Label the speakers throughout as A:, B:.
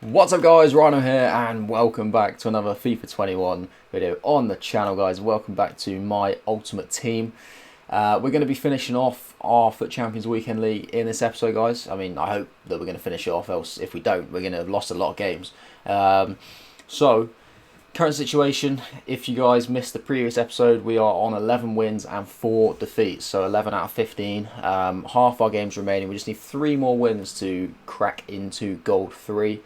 A: What's up guys, Rhino here and welcome back to another FIFA 21 video on the channel guys. Welcome back to my ultimate team. We're going to be finishing off our FUT Champions Weekend League in this episode guys. I mean, I hope that we're going to finish it off, else if we don't we're going to have lost a lot of games. So current situation, if you guys missed the previous episode, we are on 11 wins and 4 defeats, so 11 out of 15. Half our games remaining. We just need 3 more wins to crack into Gold 3.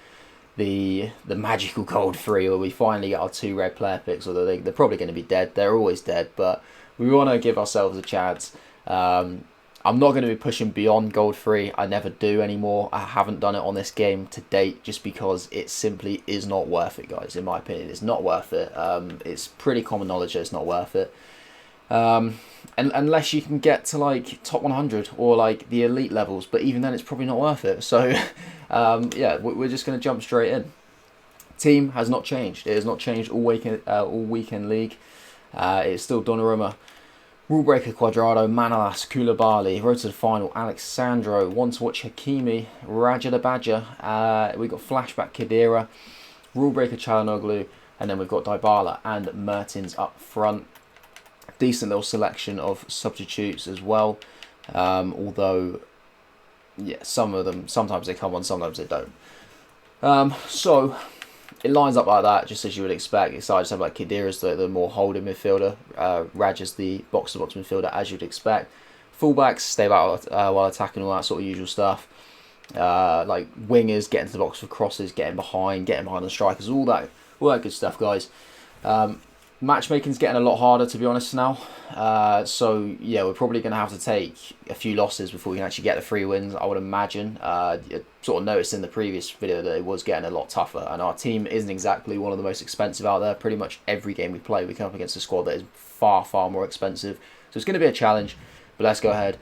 A: The magical Gold 3, where we finally get our 2 red player picks, although they're probably going to be dead. They're always dead, but we want to give ourselves a chance. I'm not going to be pushing beyond Gold 3. I never do anymore. I haven't done it on this game to date just because it simply is not worth it, guys. In my opinion, it's not worth it. It's pretty common knowledge that it's not worth it. And unless you can get to like top 100 or like the elite levels, but even then it's probably not worth it. So yeah, we're just going to jump straight in. Team has not changed. It has not changed all weekend league. It's still Donnarumma, Rule Breaker Cuadrado, Manolas, Koulibaly, road to the final, Alexandro, Want to Watch Hakimi, Raja the Badger, we've got Flashback Khedira, Rule Breaker Çalhanoğlu, and then we've got Dybala and Mertens up front. Decent little selection of substitutes as well, although yeah, some of them, sometimes they come on, sometimes they don't. So it lines up like that, just as you would expect. It's just have like Khedira's the more holding midfielder, Raja's the box-to-box midfielder, as you'd expect. Fullbacks stay back while attacking, all that sort of usual stuff. Like wingers get into the box for crosses, getting behind the strikers, all that good stuff, guys. Matchmaking's getting a lot harder, to be honest, now. So yeah, we're probably going to have to take a few losses before we can actually get the 3 wins, I would imagine. You sort of noticed in the previous video that it was getting a lot tougher, and our team isn't exactly one of the most expensive out there. Pretty much every game we play, we come up against a squad that is far, far more expensive. So it's going to be a challenge, but let's go ahead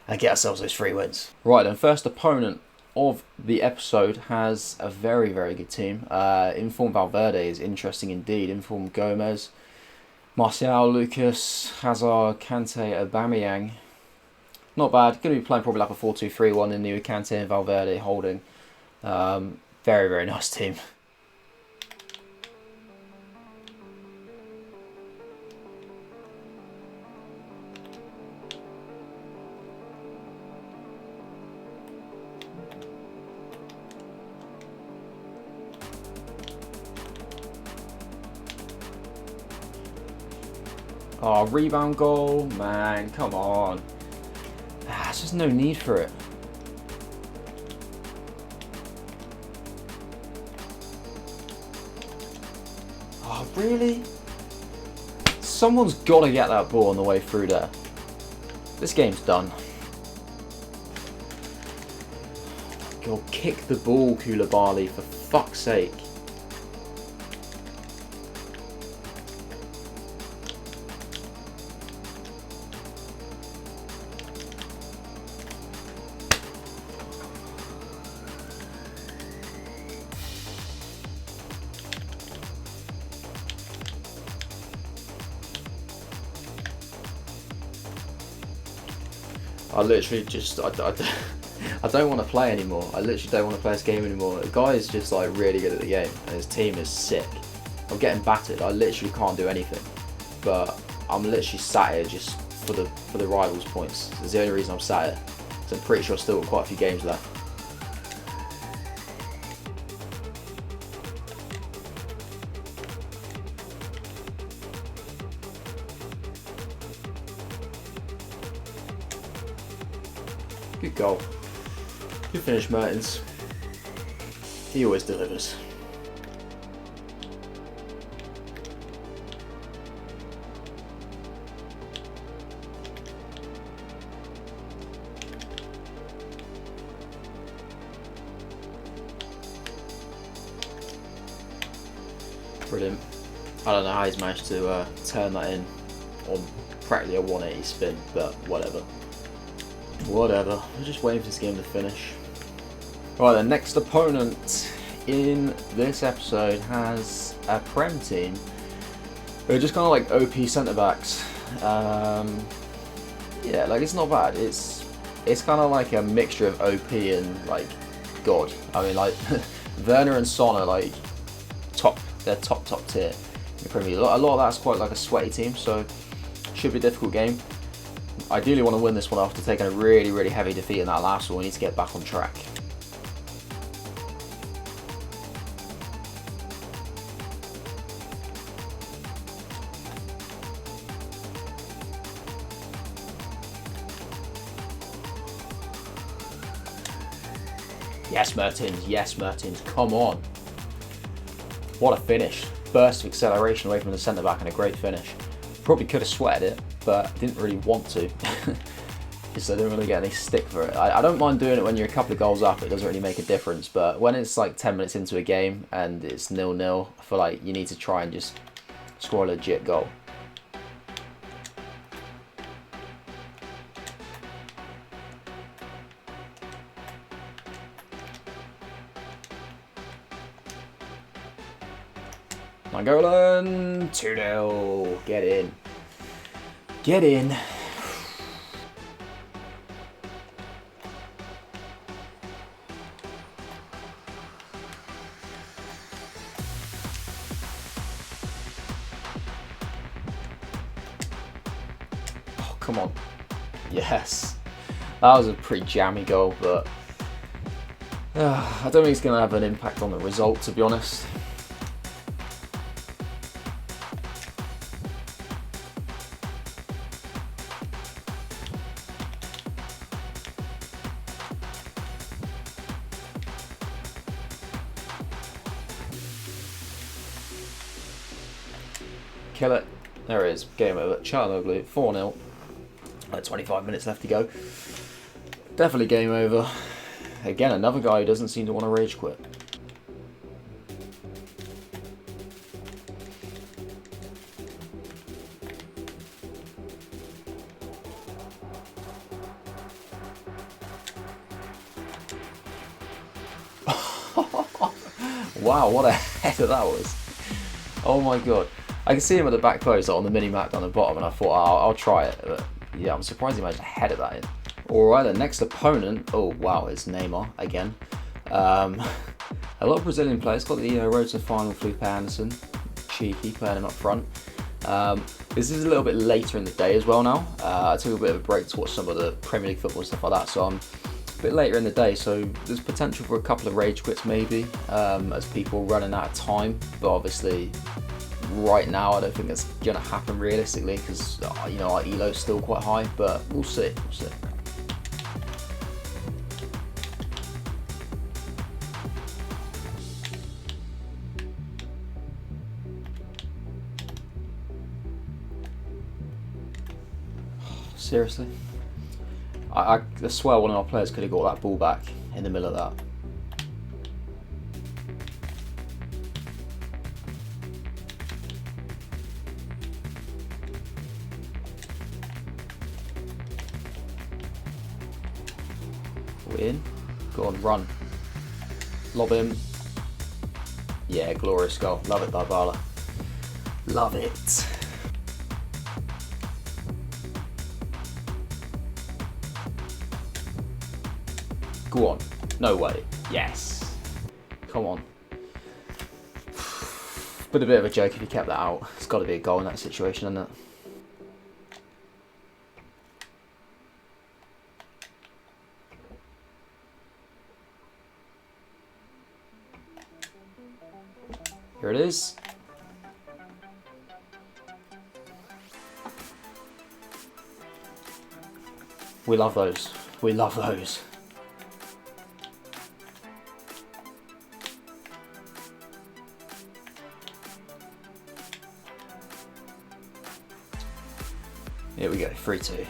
A: and get ourselves those 3 wins. Right then, first opponent of the episode has a very, very good team. Informed Valverde is interesting indeed. Informed Gomez, Martial, Lucas, Hazard, Kante, Aubameyang. Not bad. Going to be playing probably like a 4-2-3-1 in the Kante and Valverde holding. Very, very nice team. Oh, rebound goal, man, come on. There's just no need for it. Oh, really? Someone's got to get that ball on the way through there. This game's done. God, kick the ball, Koulibaly, for fuck's sake. I literally just, I don't want to play anymore. I literally don't want to play this game anymore. The guy is just like really good at the game and his team is sick. I'm getting battered. I literally can't do anything. But I'm literally sat here just for the rivals points. It's the only reason I'm sat here. So I'm pretty sure I've still got quite a few games left. Good goal. Good finish, Mertens. He always delivers. Brilliant. I don't know how he's managed to turn that in on practically a 180 spin, but whatever. Whatever, we're just waiting for this game to finish. Right, the next opponent in this episode has a Prem team. They're just kind of like OP centre backs. Yeah, like it's not bad. It's kind of like a mixture of OP and like God. I mean, like Werner and Son are like top. They're top tier in the Premier League. A lot of that's quite like a sweaty team, so should be a difficult game. Ideally want to win this one after taking a really heavy defeat in that last one. We need to get back on track. Yes, Mertens. Yes, Mertens. Come on. What a finish. Burst of acceleration away from the centre-back and a great finish. Probably could have sweated it, but didn't really want to. Just I didn't really get any stick for it. I don't mind doing it when you're a couple of goals up. It doesn't really make a difference. But when it's like 10 minutes into a game and it's 0-0, I feel like you need to try and just score a legit goal. Nainggolan, 2-0. Get in. Get in. Oh, come on. Yes. That was a pretty jammy goal, but I don't think it's going to have an impact on the result, to be honest. Kill it. There it is. Game over. Çalhanoğlu, 4-0. 25 minutes left to go. Definitely game over. Again, another guy who doesn't seem to want to rage quit. Wow, what a header that was. Oh my god. I can see him at the back post on the mini-map down the bottom, and I thought, oh, I'll try it. But yeah, I'm surprised he managed to header that in. Alright, the next opponent, oh wow, it's Neymar again. A lot of Brazilian players got the road to the final. Felipe Anderson, cheeky, playing him up front. This is a little bit later in the day as well now. I took a bit of a break to watch some of the Premier League football and stuff like that, so I'm a bit later in the day, so there's potential for a couple of rage quits maybe, as people running out of time, but obviously right now I don't think that's going to happen realistically, because you know, our elo's still quite high, but we'll see. Seriously? I swear one of our players could have got that ball back in the middle of that. We're in. Go on, run. Lob him. Yeah, glorious goal. Love it, Dybala. Love it. Go on. No way. Yes. Come on. But a bit of a joke if he kept that out. It's got to be a goal in that situation, isn't it? Here it is. We love those. We love those. Here we go, 3-2.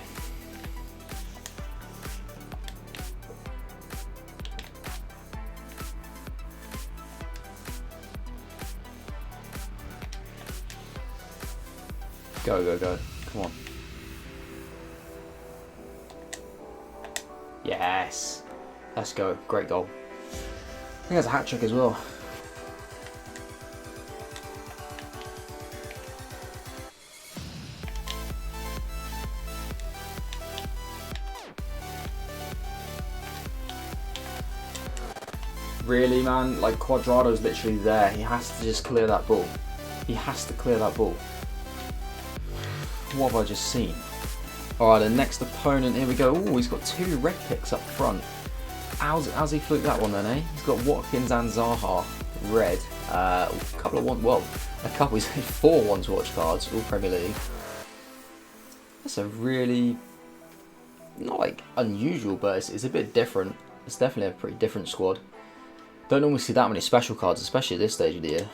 A: Go, go, go. Come on. Yes. Let's go. Great goal. I think that's a hat trick as well. Really, man? Like, Cuadrado's literally there. He has to just clear that ball. He has to clear that ball. What have I just seen? Alright, the next opponent, here we go. Oh, he's got 2 red picks up front. How's he fluked that one then, eh? He's got Watkins and Zaha red. A couple of he's had 4 one-to-watch cards, all Premier League. That's a really, not like unusual, but it's a bit different. It's definitely a pretty different squad. Don't normally see that many special cards, especially at this stage of the year.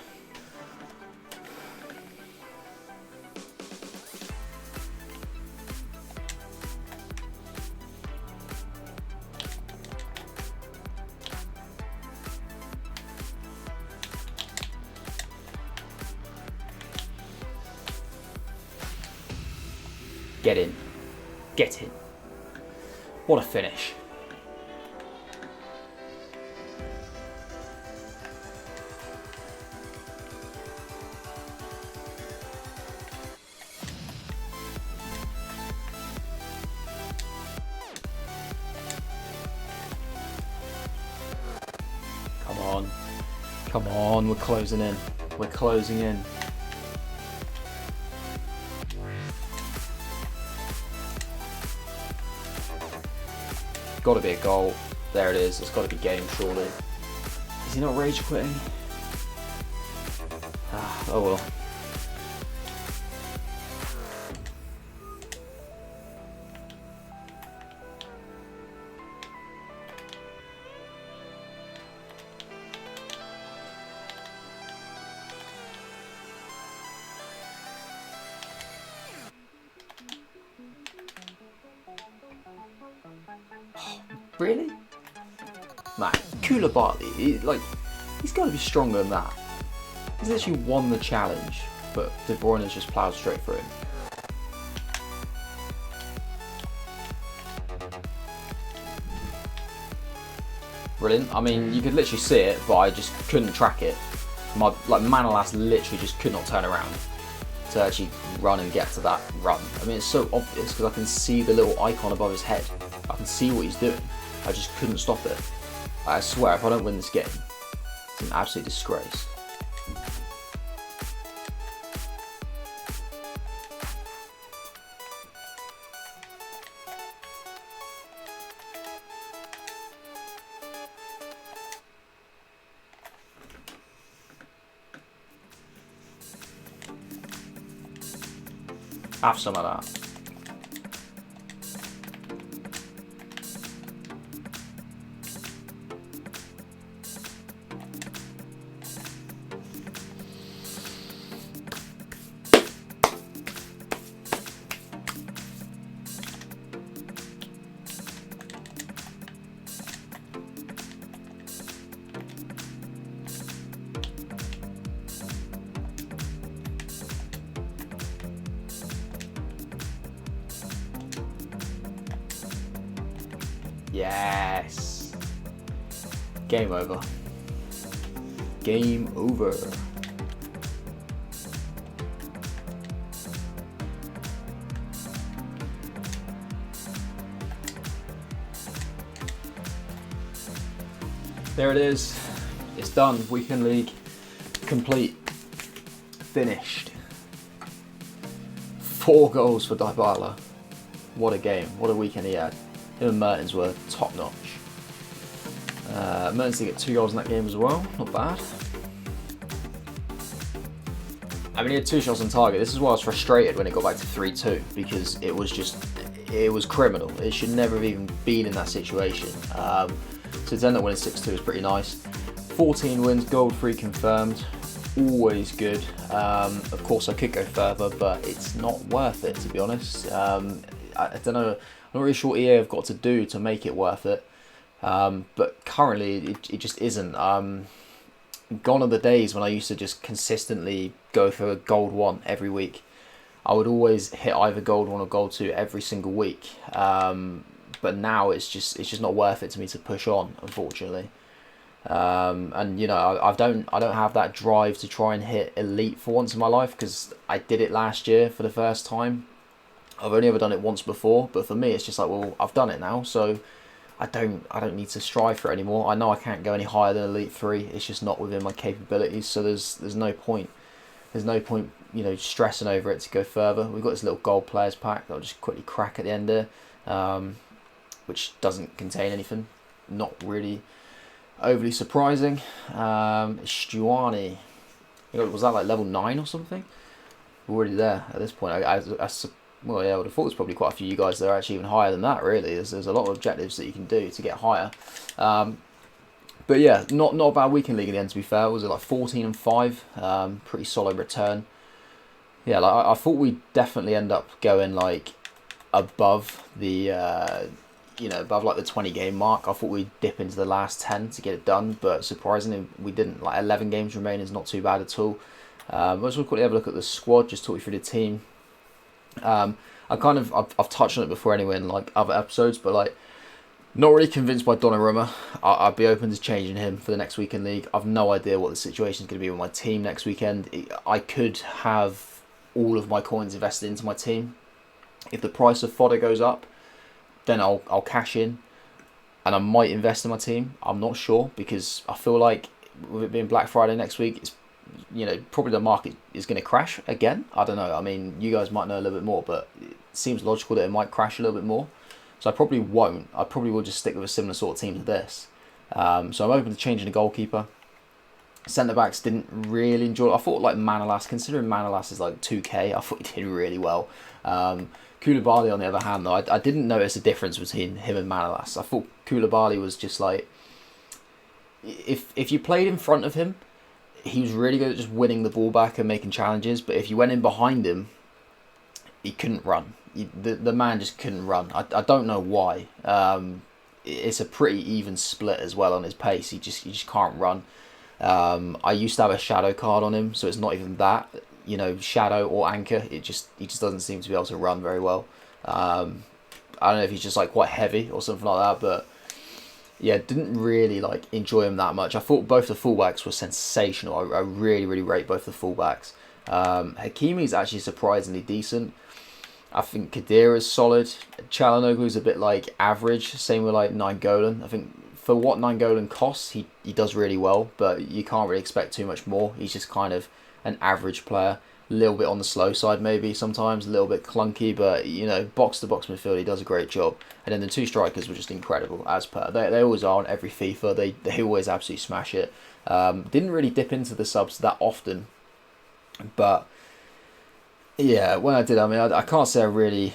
A: Get in. Get in. What a finish. Come on. Come on, we're closing in. We're closing in. Got to be a goal. There it is. It's got to be game, surely. Is he not rage quitting? Oh well. Really? Man, Koulibaly, he's got to be stronger than that. He's literally won the challenge, but De Bruyne has just ploughed straight through him. Brilliant. I mean, you could literally see it, but I just couldn't track it. My Manolas literally just could not turn around to actually run and get to that run. I mean, it's so obvious because I can see the little icon above his head. I can see what he's doing. I just couldn't stop it. I swear, if I don't win this game, it's an absolute disgrace. Have some of that. Yes. Game over. Game over. There it is. It's done. Weekend League complete. Finished. 4 goals for Dybala. What a game. What a weekend he had. Him and Mertens were top notch. Mertens did get 2 goals in that game as well. Not bad. I mean, he had 2 shots on target. This is why I was frustrated when it got back to 3-2 because it was criminal. It should never have even been in that situation. So to end up winning 6-2 is pretty nice. 14 wins, gold free confirmed. Always good. Of course, I could go further, but it's not worth it, to be honest. I don't know. I'm not really sure what EA have got to do to make it worth it, but currently it just isn't. Gone are the days when I used to just consistently go for a gold 1 every week. I would always hit either gold 1 or gold 2 every single week, but now it's just not worth it to me to push on, unfortunately. And you know, I don't have that drive to try and hit elite for once in my life because I did it last year for the first time. I've only ever done it once before, but for me it's just like, well, I've done it now, so I don't need to strive for it anymore. I know I can't go any higher than Elite 3. It's just not within my capabilities. So there's no point. There's no point, stressing over it to go further. We've got this little gold players pack that I'll just quickly crack at the end there, which doesn't contain anything. Not really overly surprising. Stuani. Was that like level 9 or something? We're already there at this point. Well, yeah, I would have thought there's probably quite a few of you guys that are actually even higher than that, really. There's a lot of objectives that you can do to get higher. But yeah, not a bad weekend league in the end, to be fair. Was it like 14-5? Pretty solid return. Yeah, like I thought we'd definitely end up going like above the, above like the 20 game mark. I thought we'd dip into the last 10 to get it done, but surprisingly we didn't. Like 11 games remaining is not too bad at all. I just want to quickly have a look at the squad, just talk you through the team. I've touched on it before anyway in like other episodes, but like not really convinced by Donnarumma. I'd be open to changing him for the next weekend league. I've no idea what the situation is going to be with my team next weekend. I could have all of my coins invested into my team. If the price of fodder goes up, then I'll cash in, and I might invest in my team. I'm not sure, because I feel like with it being Black Friday next week, it's probably the market is going to crash again. I don't know. I mean, you guys might know a little bit more, but it seems logical that it might crash a little bit more. So I probably won't. I probably will just stick with a similar sort of team to this. So I'm open to changing the goalkeeper. Centre backs didn't really enjoy it. I thought like Manolas, considering Manolas is like 2k, I thought he did really well. Koulibaly on the other hand, though, I didn't notice a difference between him and Manolas. I thought Koulibaly was just like, if you played in front of him, he was really good at just winning the ball back and making challenges. But if you went in behind him, he couldn't run. The man just couldn't run. I don't know why. It's a pretty even split as well on his pace. He just can't run. I used to have a shadow card on him, so it's not even that. Shadow or anchor. He just doesn't seem to be able to run very well. I don't know if he's just like quite heavy or something like that, but yeah, didn't really like enjoy him that much. I thought both the fullbacks were sensational. I really, really rate both the fullbacks. Hakimi's actually surprisingly decent. I think Khedira's solid. Çalhanoğlu's a bit like average. Same with like Nainggolan. I think for what Nainggolan costs, he does really well, but you can't really expect too much more. He's just kind of an average player. A little bit on the slow side maybe sometimes, a little bit clunky, but box to box midfield, he does a great job. And then the two strikers were just incredible, as per they always are on every FIFA. They always absolutely smash it. Didn't really dip into the subs that often, but yeah, when I did, I mean, I can't say I really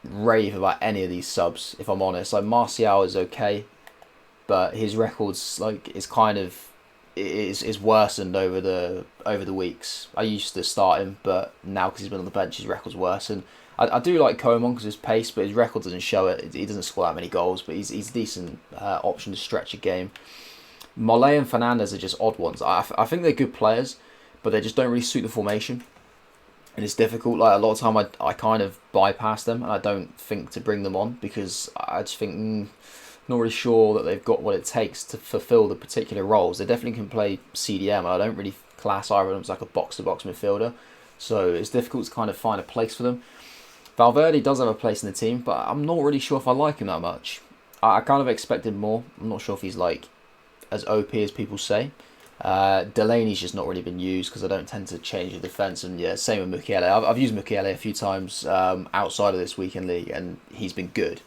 A: rave about any of these subs, if I'm honest. Like Martial is okay, but his records is worsened over the weeks. I used to start him, but now because he's been on the bench, his record's worsened. I do like Coman because his pace, but his record doesn't show it. He doesn't score that many goals, but he's a decent option to stretch a game. Mole and Fernandez are just odd ones. I think they're good players, but they just don't really suit the formation. And it's difficult. Like a lot of time, I kind of bypass them, and I don't think to bring them on because I just think not really sure that they've got what it takes to fulfill the particular roles. They definitely can play CDM, and I don't really class either of them as like a box-to-box midfielder. So it's difficult to kind of find a place for them. Valverde does have a place in the team, but I'm not really sure if I like him that much. I kind of expected more. I'm not sure if he's like as OP as people say. Delaney's just not really been used because I don't tend to change the defence, and yeah, same with Mukiele. I've used Mukiele a few times outside of this weekend league, and he's been good,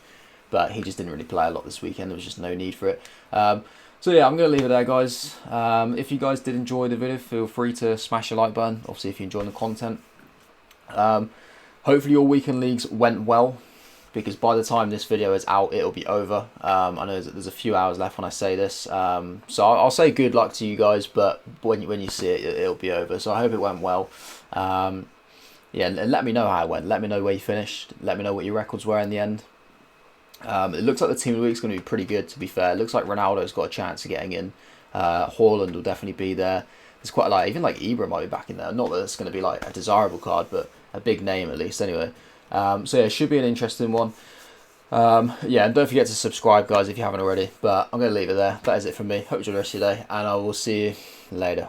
A: but he just didn't really play a lot this weekend. There was just no need for it. So yeah, I'm going to leave it there, guys. If you guys did enjoy the video, feel free to smash the like button, obviously if you enjoy the content. Hopefully your weekend leagues went well, because by the time this video is out, it'll be over. I know there's a few hours left when I say this, so I'll say good luck to you guys, but when you see it, it'll be over. So I hope it went well. Yeah, and let me know how it went. Let me know where you finished. Let me know what your records were in the end. It looks like the team of the week is going to be pretty good, to be fair. It looks like Ronaldo's got a chance of getting in. Haaland will definitely be there. There's quite a lot. Even like Ibra might be back in there. Not that it's going to be like a desirable card, but a big name at least anyway. So yeah, it should be an interesting one. Yeah, and don't forget to subscribe, guys, if you haven't already. But I'm going to leave it there. That is it from me. Hope you enjoy the rest of your day, and I will see you later.